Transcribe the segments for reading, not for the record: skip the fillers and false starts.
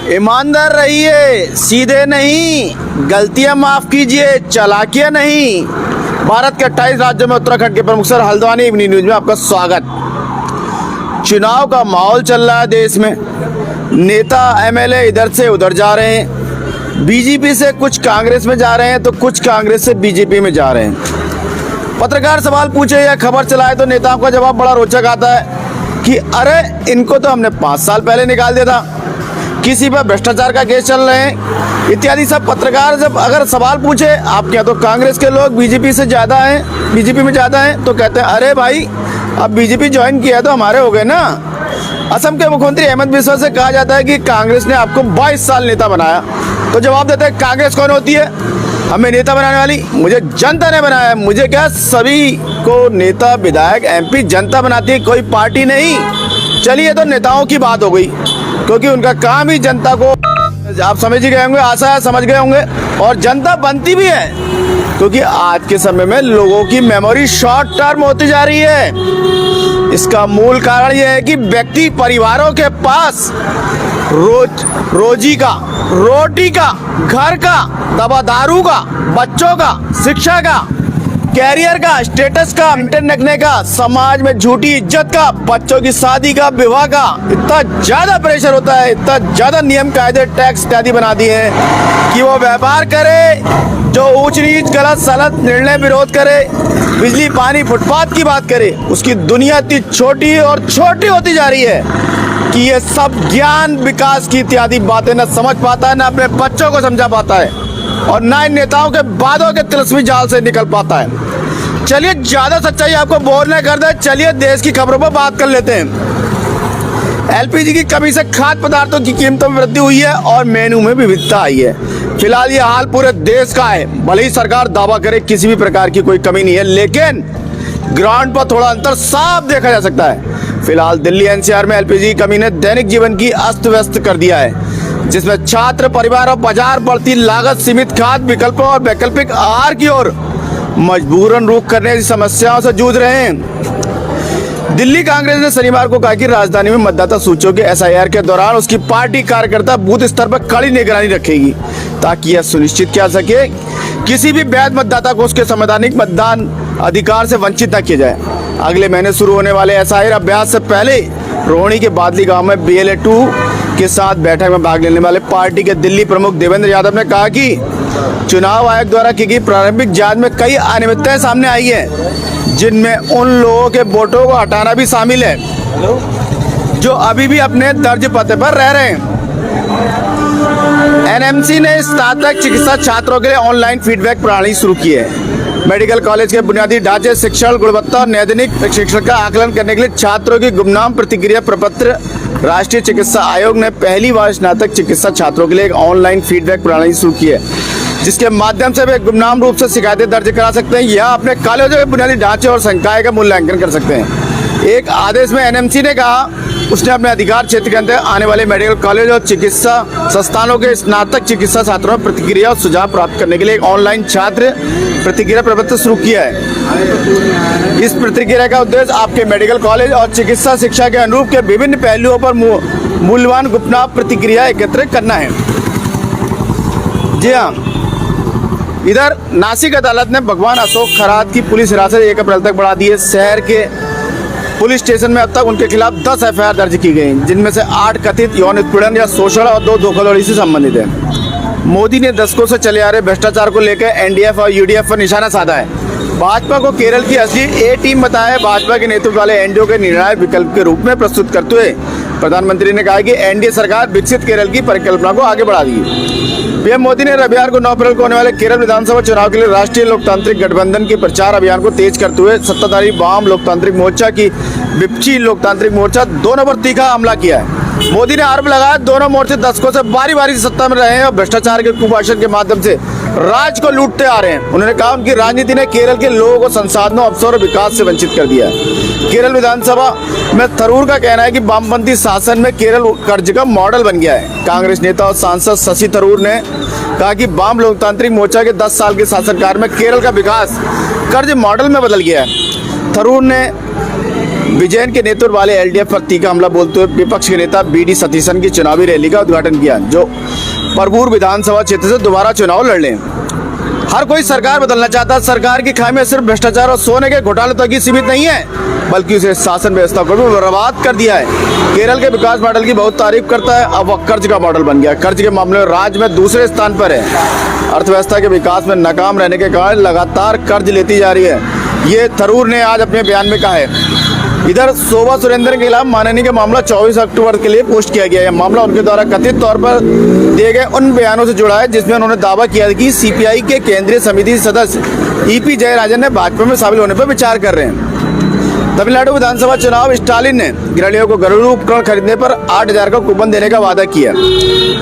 ईमानदार रहिए, सीधे नहीं, गलतियां माफ कीजिए, चालाकियां नहीं। भारत के 28 राज्यों में उत्तराखंड के प्रमुख शहर हल्द्वानी इवनिंग न्यूज में आपका स्वागत। चुनाव का माहौल चल रहा है देश में, नेता एमएलए इधर से उधर जा रहे हैं, बीजेपी से कुछ कांग्रेस में जा रहे हैं तो कुछ कांग्रेस से बीजेपी में जा रहे हैं। पत्रकार सवाल पूछे या खबर चलाए तो नेताओं का जवाब बड़ा रोचक आता है कि अरे इनको तो हमने 5 साल पहले निकाल दिया था, किसी पर भ्रष्टाचार का केस चल रहे हैं इत्यादि। सब पत्रकार जब अगर सवाल पूछे आपके यहाँ तो कांग्रेस के लोग बीजेपी से ज़्यादा हैं, बीजेपी में ज़्यादा हैं, तो कहते हैं अरे भाई अब बीजेपी ज्वाइन किया तो हमारे हो गए ना। असम के मुख्यमंत्री हेमंत बिस्वा से कहा जाता है कि कांग्रेस ने आपको 22 साल नेता बनाया, तो जवाब देते हैं कांग्रेस कौन होती है हमें नेता बनाने वाली? मुझे जनता ने बनाया है। मुझे क्या, सभी को नेता विधायक एमपी जनता बनाती है, कोई पार्टी नहीं। चलिए तो नेताओं की बात हो गई, क्योंकि उनका काम ही जनता को, आप समझ ही गए होंगे, आशा है समझ गए होंगे, और जनता बनती भी है, क्योंकि आज के समय में लोगों की मेमोरी शॉर्ट टर्म होती जा रही है। इसका मूल कारण यह है कि व्यक्ति परिवारों के पास रोजी का, रोटी का, घर का, दवा दारू का, बच्चों का, शिक्षा का, कैरियर का, स्टेटस का, मेंटेन रखने का, समाज में झूठी इज्जत का, बच्चों की शादी का, विवाह का इतना ज्यादा प्रेशर होता है, इतना ज्यादा नियम कायदे टैक्स इत्यादि बना दिए हैं कि वो व्यापार करे, जो ऊंच नीच गलत सलत निर्णय विरोध करे, बिजली पानी फुटपाथ की बात करे, उसकी दुनिया इतनी छोटी और छोटी होती जा रही है कि ये सब ज्ञान विकास की इत्यादि बातें न समझ पाता है, न अपने बच्चों को समझा पाता है, और न इन नेताओं के वादों के तिलस्मी जाल से निकल पाता है। चलिए ज्यादा सच्चाई आपको बोर न कर दे, चलिए देश की खबरों पर बात कर लेते हैं। एलपीजी की कमी से खाद्य पदार्थों की कीमतों में वृद्धि हुई है और मेनू में विविधता आई है। फिलहाल ये हाल पूरे देश का है। भले ही सरकार दावा करे किसी भी प्रकार की कोई कमी नहीं है, लेकिन ग्राउंड पर थोड़ा अंतर साफ देखा जा सकता है। फिलहाल दिल्ली एनसीआर में एलपीजी की कमी ने दैनिक जीवन की अस्त व्यस्त कर दिया है, जिसमें छात्र, परिवार और बाजार बढ़ती लागत, सीमित खाद्य विकल्पों और वैकल्पिक आहार की ओर मजबूरन रुख करने की समस्याओं से जूझ रहे हैं। दिल्ली कांग्रेस ने शनिवार को कहा कि राजधानी में मतदाता सूचियों के एसआईआर के दौरान उसकी पार्टी कार्यकर्ता बूथ स्तर पर कड़ी निगरानी रखेगी, ताकि यह सुनिश्चित किया सके किसी भी वैध मतदाता को उसके संवैधानिक मतदान अधिकार से वंचित न किया जाए। अगले महीने शुरू होने वाले एसआईआर अभ्यास से पहले रोहिणी के बादली गांव में BLA-2 के साथ बैठक में भाग लेने वाले पार्टी के दिल्ली प्रमुख देवेंद्र यादव ने कहा कि चुनाव आयोग द्वारा की गई प्रारंभिक जांच में कई अनियमितताएं सामने आई है, जिनमें उन लोगों के वोटों को हटाना भी शामिल है जो अभी भी अपने दर्ज पते पर रह रहे हैं। एनएमसी ने स्नातक चिकित्सा छात्रों के लिए ऑनलाइन फीडबैक प्रणाली शुरू की है। मेडिकल कॉलेज के बुनियादी ढांचे, शिक्षण गुणवत्ता और नैदानिक शिक्षण का आकलन करने के लिए छात्रों की गुमनाम प्रतिक्रिया प्रपत्र राष्ट्रीय चिकित्सा आयोग ने पहली बार स्नातक चिकित्सा छात्रों के लिए एक ऑनलाइन फीडबैक प्रणाली शुरू की है, जिसके माध्यम से वे गुमनाम रूप से शिकायतें दर्ज करा सकते हैं या अपने कॉलेजों के बुनियादी ढांचे और संकाय का मूल्यांकन कर सकते हैं। एक आदेश में एनएमसी ने कहा उसने अपने अधिकार क्षेत्र के अंदर आने वाले मेडिकल कॉलेज और चिकित्सा संस्थानों के स्नातक चिकित्सा छात्रों में प्रतिक्रिया और सुझाव प्राप्त करने के लिए एक ऑनलाइन छात्र प्रतिक्रिया प्रपत्र शुरू किया है। इस प्रतिक्रिया का उद्देश्य आपके मेडिकल कॉलेज और चिकित्सा शिक्षा के अनुरूप के विभिन्न पहलुओं पर मूल्यवान गुप्तनाम प्रतिक्रिया एकत्रित करना है। जी हाँ, इधर नासिक अदालत ने भगवान अशोक खरात की पुलिस हिरासत 1 अप्रैल तक बढ़ा दी है। शहर के पुलिस स्टेशन में अब तक उनके खिलाफ 10 एफआईआर दर्ज की गई, जिनमें से 8 कथित यौन उत्पीड़न या शोषण और 2 धोखाधड़ी से संबंधित है। मोदी ने दशकों से चले आ रहे भ्रष्टाचार को लेकर एनडीएफ और यूडीएफ पर निशाना साधा है। भाजपा को केरल की असली ए टीम बताया है। भाजपा के नेतृत्व वाले एनडीए के निर्णायक विकल्प के रूप में प्रस्तुत करते हुए प्रधानमंत्री ने कहा कि एनडीए सरकार विकसित केरल की परिकल्पना को आगे बढ़ा दी। पीएम मोदी ने रविवार को 9 अप्रैल को होने वाले केरल विधानसभा चुनाव के लिए राष्ट्रीय लोकतांत्रिक गठबंधन के प्रचार अभियान को तेज करते हुए सत्ताधारी वाम लोकतांत्रिक मोर्चा की विपक्षी लोकतांत्रिक मोर्चा दोनों पर तीखा हमला किया है। मोदी ने आरोप लगाया दोनों मोर्चे दशकों से बारी बारी सत्ता में रहे हैं और भ्रष्टाचार के कुभाषण के माध्यम से राज्य को लूटते आ रहे हैं। उन्होंने कहा उनकी राजनीति ने केरल के लोगों को संसाधनों, अवसर और विकास से वंचित कर दिया है। केरल विधानसभा में थरूर का कहना है कि वामपंथी शासन में केरल कर्ज का मॉडल बन गया है। कांग्रेस नेता और सांसद शशि थरूर ने कहा कि वाम लोकतांत्रिक मोर्चा के 10 साल के शासनकाल में केरल का विकास कर्ज मॉडल में बदल गया है। थरूर ने विजयन के नेतृत्व वाले एलडीएफ पर तीखा हमला बोलते हुए विपक्ष के नेता बीडी सतीशन की चुनावी रैली का उद्घाटन किया, जो परभूर विधानसभा क्षेत्र से दोबारा चुनाव लड़ लें। हर कोई सरकार बदलना चाहता है। सरकार की खामियां सिर्फ भ्रष्टाचार और सोने के घोटाले तक ही सीमित नहीं है, बल्कि उसे शासन व्यवस्था को भी बर्बाद कर दिया है। केरल के विकास मॉडल की बहुत तारीफ करता है, अब वह कर्ज का मॉडल बन गया। कर्ज के मामले में राज्य में दूसरे स्थान पर है। अर्थव्यवस्था के विकास में नाकाम रहने के कारण लगातार कर्ज लेती जा रही है, ये थरूर ने आज अपने बयान में कहा है। इधर शोभा सुरेंद्र के खिलाफ मानहानि का मामला 24 अक्टूबर के लिए पोस्ट किया गया है। मामला उनके द्वारा कथित तौर पर दिए गए उन बयानों से जुड़ा है जिसमें उन्होंने दावा किया कि सीपीआई के केंद्रीय समिति सदस्य ईपी जयराजन ने भाजपा में शामिल होने पर विचार कर रहे हैं। तमिलनाडु विधानसभा चुनाव, स्टालिन ने गृहिणियों को घरेलू उपकरण खरीदने पर 8,000 का कूपन देने का वादा किया।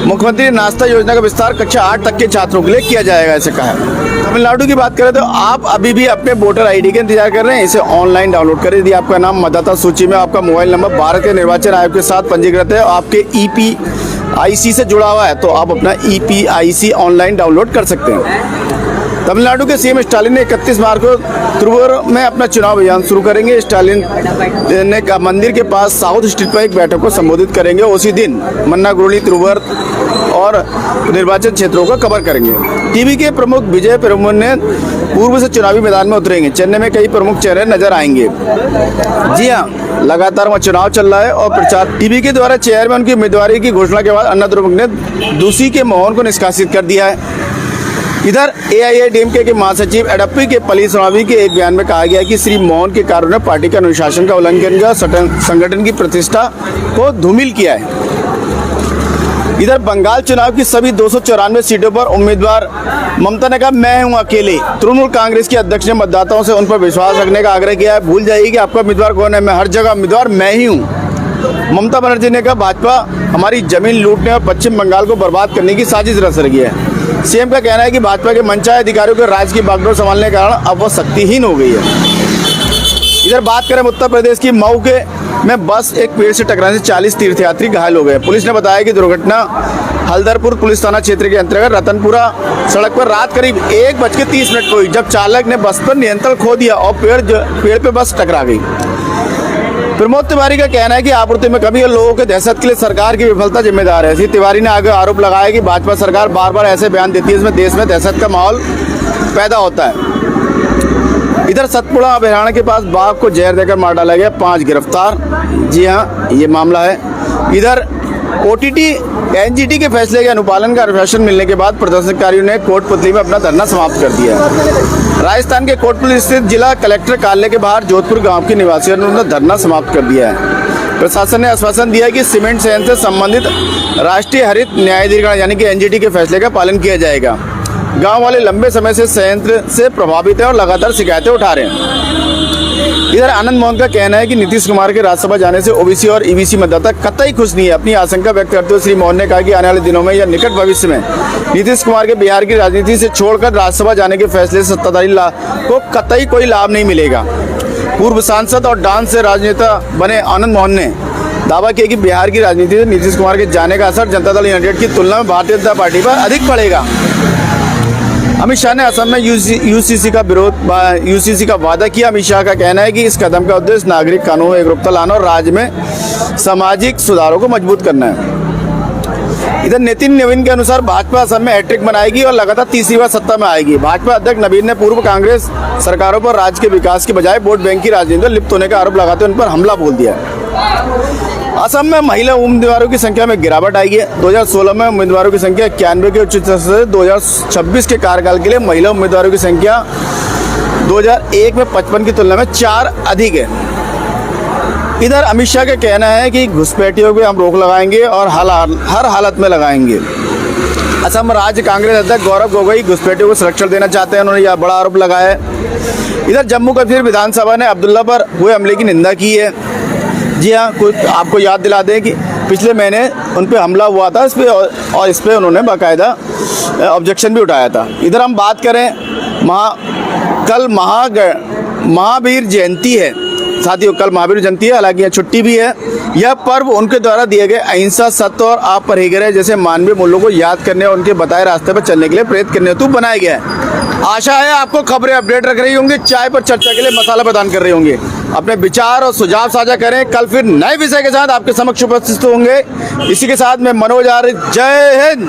मुख्यमंत्री नाश्ता योजना का विस्तार कक्षा 8 तक के छात्रों के लिए किया जाएगा, ऐसे कहा है। तमिलनाडु की बात करें तो आप अभी भी अपने वोटर आईडी के इंतजार कर रहे हैं, इसे ऑनलाइन डाउनलोड करें। यदि आपका नाम मतदाता सूची में आपका मोबाइल नंबर भारत के निर्वाचन आयोग के साथ पंजीकृत है और आपके EPIC से जुड़ा हुआ है तो आप अपना EPIC ऑनलाइन डाउनलोड कर सकते हैं। तमिलनाडु के सीएम स्टालिन ने 31 मार्च को तिरुवर में अपना चुनाव अभियान शुरू करेंगे। स्टालिन ने मंदिर के पास साउथ स्ट्रीट पर एक बैठक को संबोधित करेंगे। उसी दिन मन्नागुड़ी, तिरुवर और निर्वाचन क्षेत्रों को कवर करेंगे। टीवी के प्रमुख विजय पेरुमन पूर्व से चुनावी मैदान में उतरेंगे। चेन्नई में कई प्रमुख चेहरे नजर आएंगे। जी हाँ, लगातार वहाँ चुनाव चल रहा है और प्रचार। टीवी के द्वारा चेयरमैन की उम्मीदवारी की घोषणा के बाद अन्नादुर्ग ने दूसी के मोहन को निष्कासित कर दिया है। इधर AIADMK के महासचिव एडप्पी के पलीसवामी के एक बयान में कहा गया कि श्री मोहन के कार्यों ने पार्टी का अनुशासन का उल्लंघन किया, संगठन की प्रतिष्ठा को धूमिल किया है। इधर बंगाल चुनाव की सभी 294 सीटों पर उम्मीदवार ममता ने कहा, मैं हूं अकेले। तृणमूल कांग्रेस के अध्यक्ष ने मतदाताओं से उन पर विश्वास रखने का आग्रह किया है। भूल जाइए कि आपका उम्मीदवार कौन है, मैं हर जगह उम्मीदवार मैं ही हूँ। ममता बनर्जी ने कहा, भाजपा हमारी जमीन लूटने और पश्चिम बंगाल को बर्बाद करने की साजिश रच रही है। सीएम का कहना है कि भाजपा के मनचाहे अधिकारियों के राज्य की बागडोर संभालने के कारण अब वह शक्तिहीन हो गई है। इधर बात करें उत्तर प्रदेश की मऊ के में बस एक पेड़ से टकराने से 40 तीर्थयात्री घायल हो गए। पुलिस ने बताया कि दुर्घटना हल्दरपुर पुलिस थाना क्षेत्र के अंतर्गत रतनपुरा सड़क पर रात करीब 1:30 को हुई, जब चालक ने बस पर नियंत्रण खो दिया और पेड़ पे बस टकरा गई। प्रमोद तिवारी का कहना है कि आपूर्ति में कमी और लोगों के दहशत के लिए सरकार की विफलता जिम्मेदार है। श्री तिवारी ने आगे आरोप लगाया कि भाजपा सरकार बार बार ऐसे बयान देती है जिसमें देश में दहशत का माहौल पैदा होता है। इधर सतपुड़ा अभयारण्य के पास बाघ को जहर देकर मार डाला गया, 5 गिरफ्तार। जी हाँ, ये मामला है। इधर OTT NGT के फैसले के अनुपालन का आश्वासन मिलने के बाद प्रदर्शनकारियों ने कोटपुतली में अपना धरना समाप्त कर दिया। राजस्थान के कोटपुतली स्थित जिला कलेक्टर कार्यालय के बाहर जोधपुर गांव के निवासियों ने धरना समाप्त कर दिया है। प्रशासन ने आश्वासन दिया कि सीमेंट संयंत्र से संबंधित राष्ट्रीय हरित न्यायाधिकरण यानी कि NGT के फैसले का पालन किया जाएगा। गांव वाले लंबे समय से संयंत्र से प्रभावित हैं और लगातार शिकायतें उठा रहे हैं। इधर आनंद मोहन का कहना है कि नीतीश कुमार के राज्यसभा जाने से OBC और EBC मतदाता कतई खुश नहीं है। अपनी आशंका व्यक्त करते हुए श्री मोहन ने कहा कि आने वाले दिनों में या निकट भविष्य में नीतीश कुमार के बिहार की राजनीति से छोड़कर राज्यसभा जाने के फैसले से सत्ताधारी को कतई कोई लाभ नहीं मिलेगा। पूर्व सांसद और डांस से राजनेता बने आनंद मोहन ने दावा किया कि बिहार की राजनीति से नीतीश कुमार के जाने का असर जनता दल यूनाइटेड की तुलना में भारतीय जनता पार्टी पर अधिक पड़ेगा। अमित शाह ने असम में UCC का वादा किया। अमित शाह का कहना है कि इस कदम का उद्देश्य नागरिक कानून में एकरूपता लाना और राज्य में सामाजिक सुधारों को मजबूत करना है। इधर नितिन नवीन के अनुसार भाजपा असम में हैट्रिक बनाएगी और लगातार तीसरी बार सत्ता में आएगी। भाजपा अध्यक्ष नवीन ने पूर्व कांग्रेस सरकारों पर राज्य के विकास के बजाय वोट बैंक की राजनीति में लिप्त होने का आरोप लगाते हुए उन पर हमला बोल दिया। असम में महिला उम्मीदवारों की संख्या में गिरावट आई है। 2016 में उम्मीदवारों की संख्या 91 के उच्च स्तर से 2026 के कार्यकाल के लिए महिला उम्मीदवारों की संख्या 2001 में 55 की तुलना में 4 अधिक है। इधर अमित शाह का कहना है कि घुसपैठियों को हम रोक लगाएंगे और हर हालत में लगाएंगे। असम राज्य कांग्रेस अध्यक्ष गौरव गोगोई घुसपैठियों को संरक्षण देना चाहते हैं, उन्होंने यह बड़ा आरोप लगाया है। इधर जम्मू कश्मीर विधानसभा ने अब्दुल्ला पर हुए हमले की निंदा की है। जी हाँ, कुछ आपको याद दिला दें कि पिछले महीने उन पर हमला हुआ था इस पर उन्होंने बाकायदा ऑब्जेक्शन भी उठाया था। इधर हम बात करें कल महावीर जयंती है। साथियों, कल महावीर जयंती है, हालांकि यह छुट्टी भी है। यह पर्व उनके द्वारा दिए गए अहिंसा, सत्य और अपरिग्रह जैसे मानवीय मूल्यों को याद करने और उनके बताए रास्ते पर चलने के लिए प्रेरित करने हेतु बनाया गया है। आशा है आपको खबरें अपडेट रख रही होंगी, चाय पर चर्चा के लिए मसाला प्रदान कर रही होंगी। अपने विचार और सुझाव साझा करें, कल फिर नए विषय के साथ आपके समक्ष उपस्थित होंगे। इसी के साथ मैं मनोज आर्य, जय हिंद।